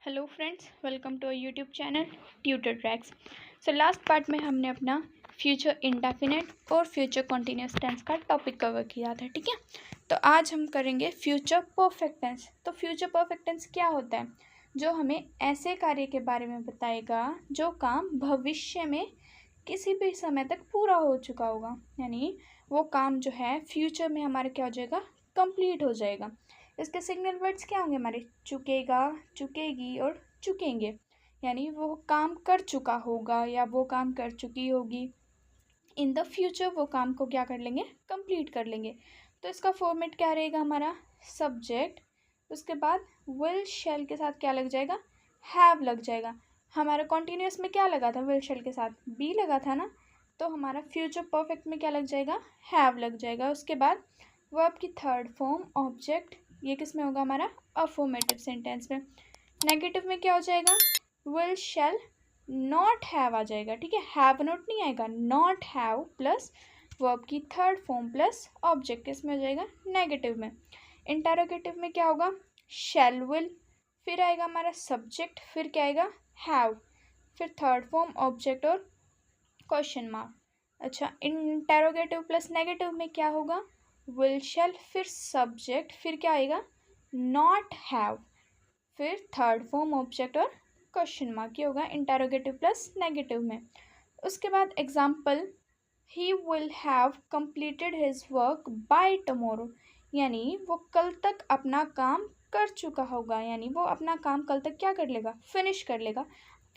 Hello friends, welcome to YouTube channel tutor tracks. So last part में हमने अपना future indefinite और future continuous tense का topic cover किया था। ठीक है, तो आज हम करेंगे फ्यूचर परफेक्ट टेंस। तो फ्यूचर परफेक्ट टेंस क्या होता है? जो हमें ऐसे कार्य के बारे में बताएगा जो काम भविष्य में किसी भी समय तक पूरा हो चुका होगा, यानी वो काम जो है फ्यूचर में हमारा क्या हो जाएगा, कंप्लीट हो जाएगा। इसके सिग्नल वर्ड्स क्या होंगे हमारे? चुकेगा, चुकेगी और चुकेंगे, यानी वो काम कर चुका होगा या वो काम कर चुकी होगी। इन द फ्यूचर वो काम को क्या कर लेंगे, कंप्लीट कर लेंगे। तो इसका फॉर्मेट क्या रहेगा हमारा? सब्जेक्ट, उसके बाद विल शेल के साथ क्या लग जाएगा? हैव लग जाएगा। हमारा कॉन्टिन्यूस में क्या लगा था? विल शेल के साथ बी लगा था ना, तो हमारा फ्यूचर परफेक्ट में क्या लग जाएगा? हैव लग जाएगा। उसके बाद वर्ब की थर्ड फॉर्म ऑब्जेक्ट, ये किस में होगा हमारा? अफर्मेटिव सेंटेंस में। नेगेटिव में क्या हो जाएगा? विल शेल नॉट हैव आ जाएगा। ठीक है, हैव नॉट नहीं आएगा, नॉट हैव प्लस वर्ब की थर्ड फॉर्म प्लस ऑब्जेक्ट, किस में हो जाएगा? नेगेटिव में। इंटरोगेटिव में क्या होगा? शैल विल, फिर आएगा हमारा सब्जेक्ट, फिर क्या आएगा? हैव, फिर थर्ड फॉर्म ऑब्जेक्ट और क्वेश्चन मार्क। अच्छा, इंटरोगेटिव प्लस नेगेटिव में क्या होगा? विल शैल, फिर सब्जेक्ट, फिर क्या आएगा? नॉट हैव, फिर थर्ड फॉर्म ऑब्जेक्ट और क्वेश्चन मार्क। ये होगा इंटरोगेटिव प्लस नेगेटिव में। उसके बाद example, he will have completed his work by tomorrow, यानी वो कल तक अपना काम कर चुका होगा, यानी वो अपना काम कल तक क्या कर लेगा? फिनिश कर लेगा,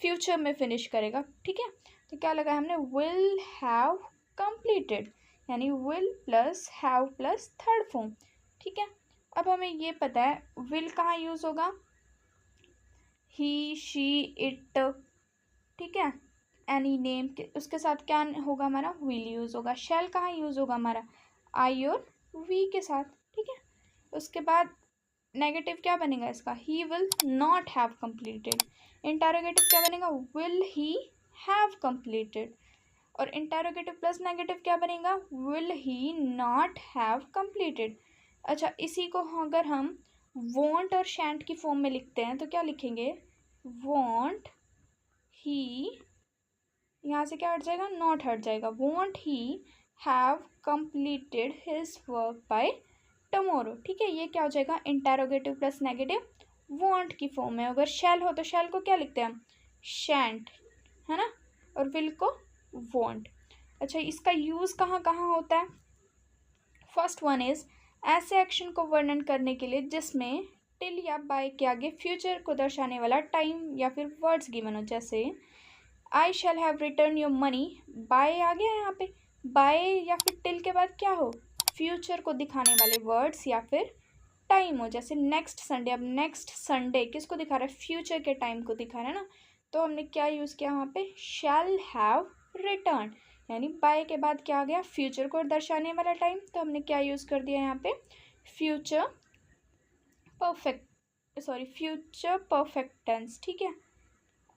फ्यूचर में फिनिश करेगा। ठीक है, तो क्या लगा हमने? विल हैव कंप्लीटेड, यानी will plus have plus third form. ठीक है, अब हमें ये पता है विल कहाँ यूज़ होगा? ही, शी, इट। ठीक है, एनी नेम के उसके साथ क्या होगा हमारा? विल यूज़ होगा। शैल कहाँ यूज़ होगा हमारा? आई और वी के साथ। ठीक है, उसके बाद नेगेटिव क्या बनेगा इसका? He will not have completed. Interrogative क्या बनेगा? Will he have completed. और इंटरोगेटिव प्लस नेगेटिव क्या बनेगा? Will he not have completed. अच्छा, इसी को अगर हम वॉन्ट और शैंट की फॉर्म में लिखते हैं तो क्या लिखेंगे? वॉन्ट ही, यहाँ से क्या हट जाएगा? नॉट हट जाएगा। Want he have completed his work by tomorrow. ठीक है, ये क्या हो जाएगा? इंटरोगेटिव प्लस नेगेटिव वॉन्ट की फॉर्म में। अगर शैल हो तो शैल को क्या लिखते हैं हम? शैंट, है ना, और विल को वॉन्ट। अच्छा, इसका यूज़ कहाँ कहाँ होता है? फर्स्ट वन इज ऐसे एक्शन को वर्णन करने के लिए जिसमें टिल या बाय के आगे फ्यूचर को दर्शाने वाला टाइम या फिर वर्ड्स गिवन हो। जैसे I shall have return your money, by आ गया यहाँ पे। बाय या फिर टिल के बाद क्या हो? फ्यूचर को दिखाने वाले वर्ड्स या फिर टाइम हो। जैसे नेक्स्ट संडे, अब नेक्स्ट संडे किसको दिखा रहा है? फ्यूचर के टाइम को दिखा रहा है ना, तो हमने क्या यूज़ किया वहाँ पे? शैल हैव रिटर्न, यानी बाय के बाद क्या आ गया? फ्यूचर को दर्शाने वाला टाइम, तो हमने क्या यूज़ कर दिया यहाँ पे? Future perfect, sorry future perfect tense. ठीक है,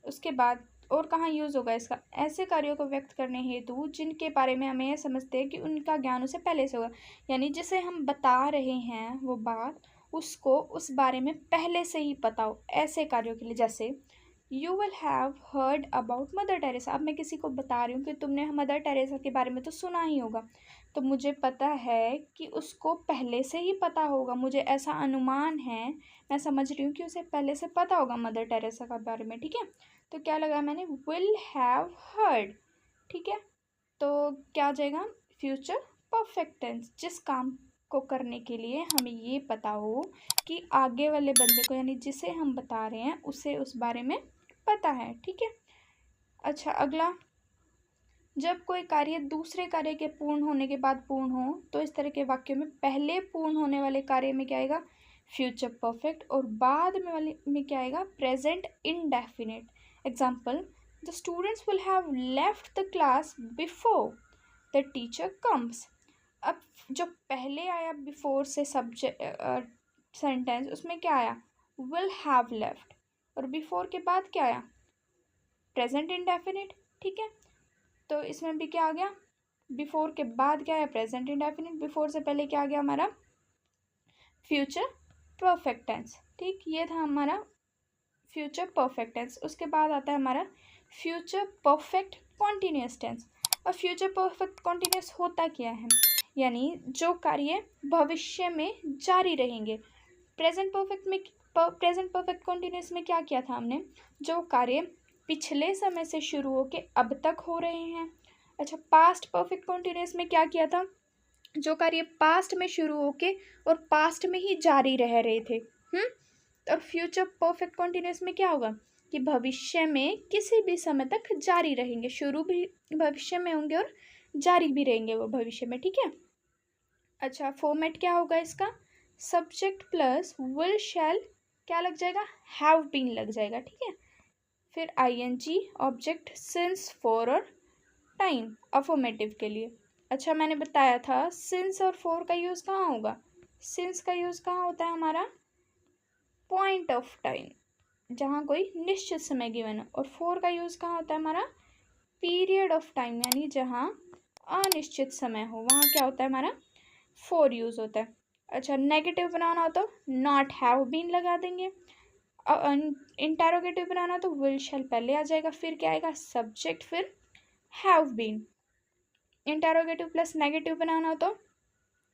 उसके बाद और कहाँ यूज़ होगा इसका? ऐसे कार्यों को व्यक्त करने हेतु जिनके बारे में हमें यह समझते हैं कि उनका ज्ञान उसे पहले से होगा, यानी जिसे हम बता रहे हैं वो बात उसको उस बारे में पहले से ही पता हो। ऐसे कार्यों के लिए जैसे you will have heard about mother Teresa. अब मैं किसी को बता रही हूँ कि तुमने मदर टेरेसा के बारे में तो सुना ही होगा, तो मुझे पता है कि उसको पहले से ही पता होगा, मुझे ऐसा अनुमान है, मैं समझ रही हूँ कि उसे पहले से पता होगा मदर टेरेसा के बारे में। ठीक है, तो क्या लगाया मैंने? Will have heard. ठीक है, तो क्या आ जाएगा? फ्यूचर परफेक्ट टेंस, जिस काम को करने के लिए हमें ये पता हो कि आगे वाले बंदे को, यानी जिसे हम बता रहे हैं उसे उस बारे में पता है। ठीक है, अच्छा अगला, जब कोई कार्य दूसरे कार्य के पूर्ण होने के बाद पूर्ण हो तो इस तरह के वाक्यों में पहले पूर्ण होने वाले कार्य में क्या आएगा? फ्यूचर परफेक्ट, और बाद में वाले में क्या आएगा? Present indefinite. Example, the students will have left the class before the teacher comes. अब जो पहले आया बिफोर से सब्जेक्ट सेंटेंस, उसमें क्या आया? विल हैव लेफ्ट, और बिफोर के बाद क्या आया? Present indefinite. ठीक है, तो इसमें भी क्या आ गया? बिफोर के बाद क्या है? Present indefinite. बिफोर से पहले क्या आ गया हमारा? Future perfect tense. ठीक, ये था हमारा फ्यूचर परफेक्ट टेंस। उसके बाद आता है हमारा फ्यूचर परफेक्ट कॉन्टिन्यूस टेंस। और फ्यूचर परफेक्ट कॉन्टिन्यूस होता क्या है, यानी जो कार्य भविष्य में जारी रहेंगे। प्रेजेंट परफेक्ट कॉन्टिन्यूस में क्या किया था हमने, जो कार्य पिछले समय से शुरू होके अब तक हो रहे हैं। अच्छा, पास्ट परफेक्ट कॉन्टिन्यूस में क्या किया था, जो कार्य पास्ट में शुरू होके और पास्ट में ही जारी रह रहे थे। और फ्यूचर परफेक्ट कॉन्टिन्यूस में क्या होगा कि भविष्य में किसी भी समय तक जारी रहेंगे, शुरू भी भविष्य में होंगे और जारी भी रहेंगे वो भविष्य में। ठीक है। अच्छा, फॉर्मेट क्या होगा इसका, सब्जेक्ट प्लस विल शैल क्या लग जाएगा, हैव बीन लग जाएगा। ठीक है। फिर आईएनजी, ऑब्जेक्ट, सिंस, फॉर और टाइम अफर्मेटिव के लिए। अच्छा, मैंने बताया था सिंस और फॉर का यूज़ कहाँ होगा, सिंस का यूज़ कहाँ होता है हमारा, पॉइंट ऑफ टाइम, जहाँ कोई निश्चित समय गिवन है। और फॉर का यूज़ कहाँ होता है हमारा, पीरियड ऑफ टाइम, यानी जहाँ अनिश्चित समय हो, वहाँ क्या होता है हमारा, फॉर यूज़ होता है। अच्छा, नेगेटिव बनाना हो तो नॉट हैव बीन लगा देंगे। इंटेरोगेटिव बनाना तो विल शैल पहले आ जाएगा, फिर क्या आएगा, सब्जेक्ट, फिर have been. Interrogative plus negative बनाना हो तो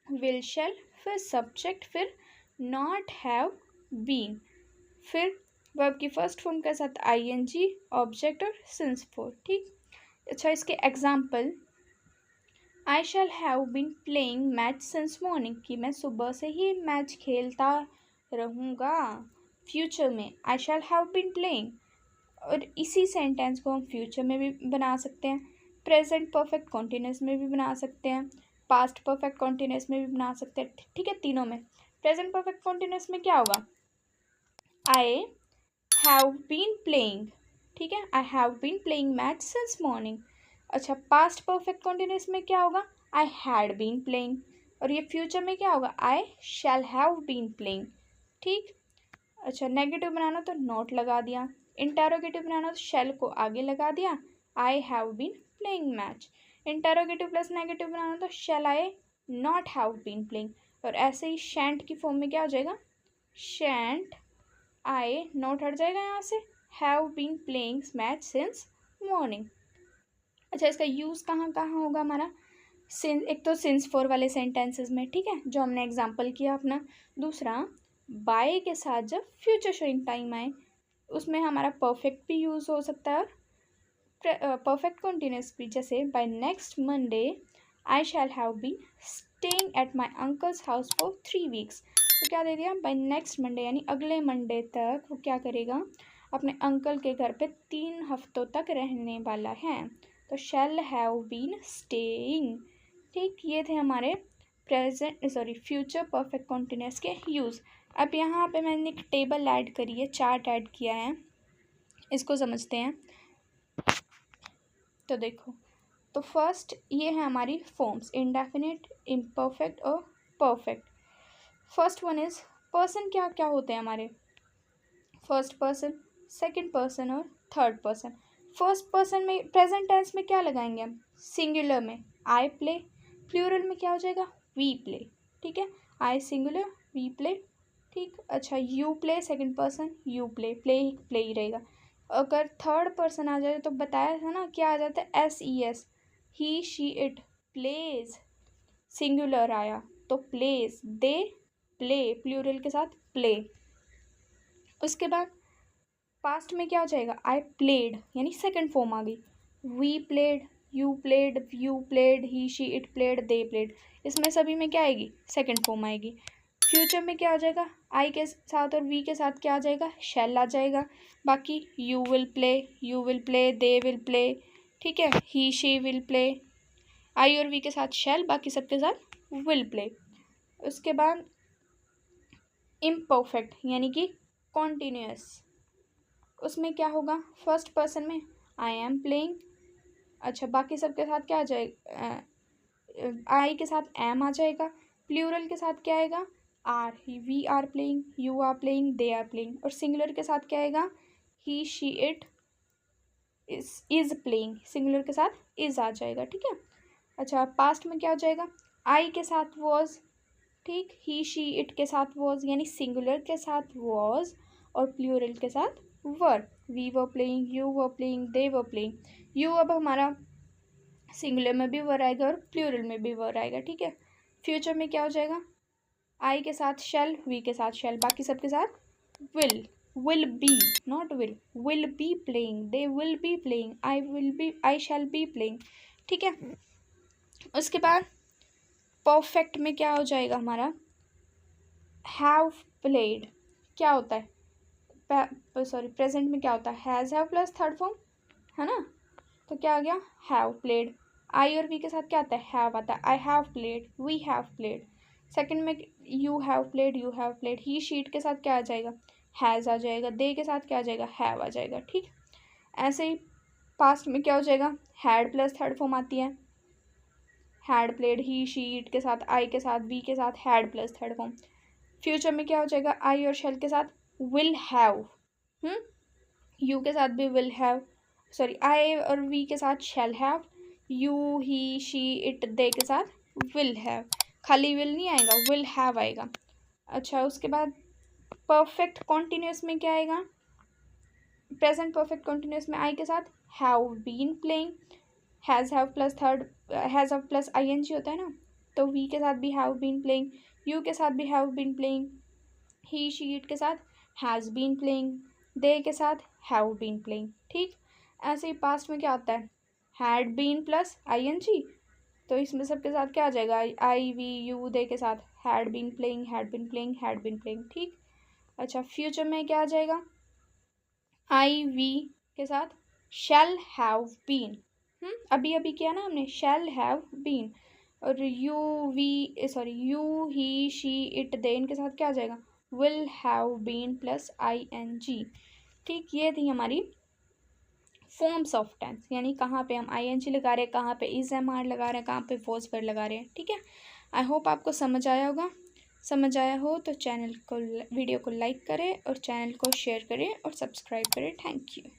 विल शैल, फिर सब्जेक्ट, फिर नॉट हैव बीन, फिर वर्ब की फर्स्ट फॉर्म के साथ आईएनजी, ऑब्जेक्ट और सिंस फॉर। ठीक। अच्छा, इसके example, I shall have been playing match since morning, कि मैं सुबह से ही मैच खेलता रहूँगा। फ्यूचर में आई शैल हैव बीन प्लेइंग, और इसी सेंटेंस को हम फ्यूचर में भी बना सकते हैं, प्रेजेंट परफेक्ट कॉन्टिन्यूस में भी बना सकते हैं, पास्ट परफेक्ट कॉन्टिन्यूस में भी बना सकते हैं। ठीक है, तीनों में। प्रेजेंट परफेक्ट कॉन्टिन्यूस में क्या होगा, आई हैव बीन प्लेइंग। ठीक है, I have been playing match since morning. अच्छा, पास्ट परफेक्ट कॉन्टिन्यूस में क्या होगा, आई हैड बीन प्लेइंग। और ये फ्यूचर में क्या होगा, आई शैल हैव बीन प्लेइंग। ठीक। अच्छा, नेगेटिव बनाना तो नॉट लगा दिया, इंटेरोगेटिव बनाना तो शैल को आगे लगा दिया, I have been playing match. Interrogative plus negative बनाना तो shall I not have been playing. और ऐसे ही शैंट की फॉर्म में क्या हो जाएगा, शैंट आई नॉट हट जाएगा यहाँ से, have been playing match since morning. अच्छा, इसका यूज़ कहाँ कहाँ होगा हमारा, सिंस, एक तो सिंस फॉर वाले सेंटेंसेस में, ठीक है, जो हमने एग्जांपल किया अपना। दूसरा, बाय के साथ जब फ्यूचर शोइंग टाइम आए, उसमें हमारा परफेक्ट भी यूज़ हो सकता है और परफेक्ट कॉन्टिन्यूस भी, जैसे by next Monday I shall have been staying at my uncle's house for 3 weeks। तो क्या दे दिया, बाय नेक्स्ट मंडे, यानी अगले मंडे तक वो क्या करेगा, अपने अंकल के घर पे 3 हफ्तों तक रहने वाला है। तो शैल हैव बीन स्टेइंग। ठीक, ये थे हमारे फ्यूचर परफेक्ट कॉन्टिन्यूस के यूज़। अब यहाँ पे मैंने एक टेबल ऐड करी है, चार्ट ऐड किया है, इसको समझते हैं। तो देखो, तो फर्स्ट ये है हमारी फॉर्म्स, इंडेफिनिट, इम्परफेक्ट और perfect. First one is person, क्या क्या होते हैं हमारे, फर्स्ट पर्सन, सेकंड पर्सन और थर्ड पर्सन। फर्स्ट पर्सन में प्रेजेंट टेंस में क्या लगाएंगे हम, सिंगुलर में आई प्ले, प्लूरल में क्या हो जाएगा, वी प्ले। ठीक है, आई सिंगुलर, वी प्ले। ठीक। अच्छा, you play, second person, you play, play ही रहेगा। अगर थर्ड पर्सन आ जाए तो बताया था ना क्या आ जाता है, S E S, he she it plays. Singular आया तो प्लेज, दे प्ले, प्लूरल के साथ प्ले। उसके बाद पास्ट में क्या हो जाएगा, आई प्लेड, यानी सेकंड फॉर्म आ गई, we played, you played, you played, he she it played, they played. इसमें सभी में क्या आएगी, सेकंड फॉर्म आएगी। फ्यूचर में क्या हो जाएगा, आई के साथ और वी के साथ क्या आ जाएगा, शैल आ जाएगा। बाकी you will play, they will play. ठीक है, ही शी विल प्ले, आई और वी के साथ शैल, बाकी सबके साथ विल प्ले। उसके बाद इम्परफेक्ट यानी कि कॉन्टिन्यूस, उसमें क्या होगा, फर्स्ट पर्सन में आई एम प्लेइंग। अच्छा, बाकी सबके साथ क्या आ जाएगा, आई के साथ एम आ जाएगा, प्लूरल के साथ क्या आएगा, are, we are playing, you are playing, they are playing. और सिंगुलर के साथ क्या आएगा, he she it is playing, singular के साथ इज आ जाएगा। ठीक है। अच्छा, पास्ट में क्या हो जाएगा, आई के साथ वॉज, ठीक, ही शी इट के साथ वॉज, यानी सिंगुलर के साथ वॉज और प्लूरल के साथ were. We were playing, you were playing, they were playing. You अब हमारा सिंगुलर में भी वर आएगा और प्लूरल में भी वर आएगा, ठीक है। फ्यूचर में क्या हो जाएगा, आई के साथ शेल, वी के साथ शेल, बाकी सबके साथ will be, not will be playing, they will be playing, I shall be playing, ठीक है। उसके बाद परफेक्ट में क्या हो जाएगा हमारा, हैव प्लेड। क्या होता है, सॉरी प्रेजेंट में क्या होता है, has have plus third form, है ना, तो क्या आ गया, हैव प्लेड। आई और वी के साथ क्या आता है, हैव आता है, I have played, we have played. Second में you have played, you have played. He she it के साथ क्या आ जाएगा, हैज़ आ जाएगा। दे के साथ क्या आ जाएगा, हैव आ जाएगा, ठीक। ऐसे ही पास्ट में क्या हो जाएगा, हैड प्लस थर्ड फॉर्म आती है, हैड प्लेड। ही शीट के साथ, आई के साथ, वी के साथ had plus third form. Future में क्या हो जाएगा, आई और शेल के साथ विल हैव, यू के साथ भी विल हैव, सॉरी आई और वी के साथ shall have, you he she it दे के साथ विल हैव। खाली विल नहीं आएगा, विल हैव आएगा। अच्छा, उसके बाद परफेक्ट कॉन्टिन्यूस में क्या आएगा, प्रेजेंट परफेक्ट कॉन्टिन्यूस में आई के साथ have been playing, has have plus third, has have plus I N G होता है ना, तो वी के साथ भी हैव बीन प्लेइंग, यू के साथ भी have been playing, he she it के साथ हैज़ बीन प्लेइंग, दे के साथ हैव बीन प्लेइंग, ठीक। ऐसे ही पास्ट में क्या आता है, had been plus I N G, तो इसमें सबके साथ क्या आ जाएगा, आई वी यू दे के साथ had been playing, had been playing, had been playing, ठीक। अच्छा, फ्यूचर में क्या आ जाएगा, आई वी के साथ शैल हैव बीन, अभी अभी किया ना हमने, शैल हैव बीन। और you we sorry you he she it they, इनके साथ क्या आ जाएगा, will have been plus I N G, ठीक। ये थी हमारी फॉर्म्स ऑफ टेंस, यानी कहाँ पे हम आई एन जी लगा रहे हैं, कहाँ पे इज एम आर लगा रहे हैं, कहाँ पे वॉज वर्ड लगा रहे हैं, ठीक है। आई होप आपको समझ आया होगा। समझ आया हो तो चैनल को, वीडियो को लाइक करें और चैनल को शेयर करें और सब्सक्राइब करें। Thank you.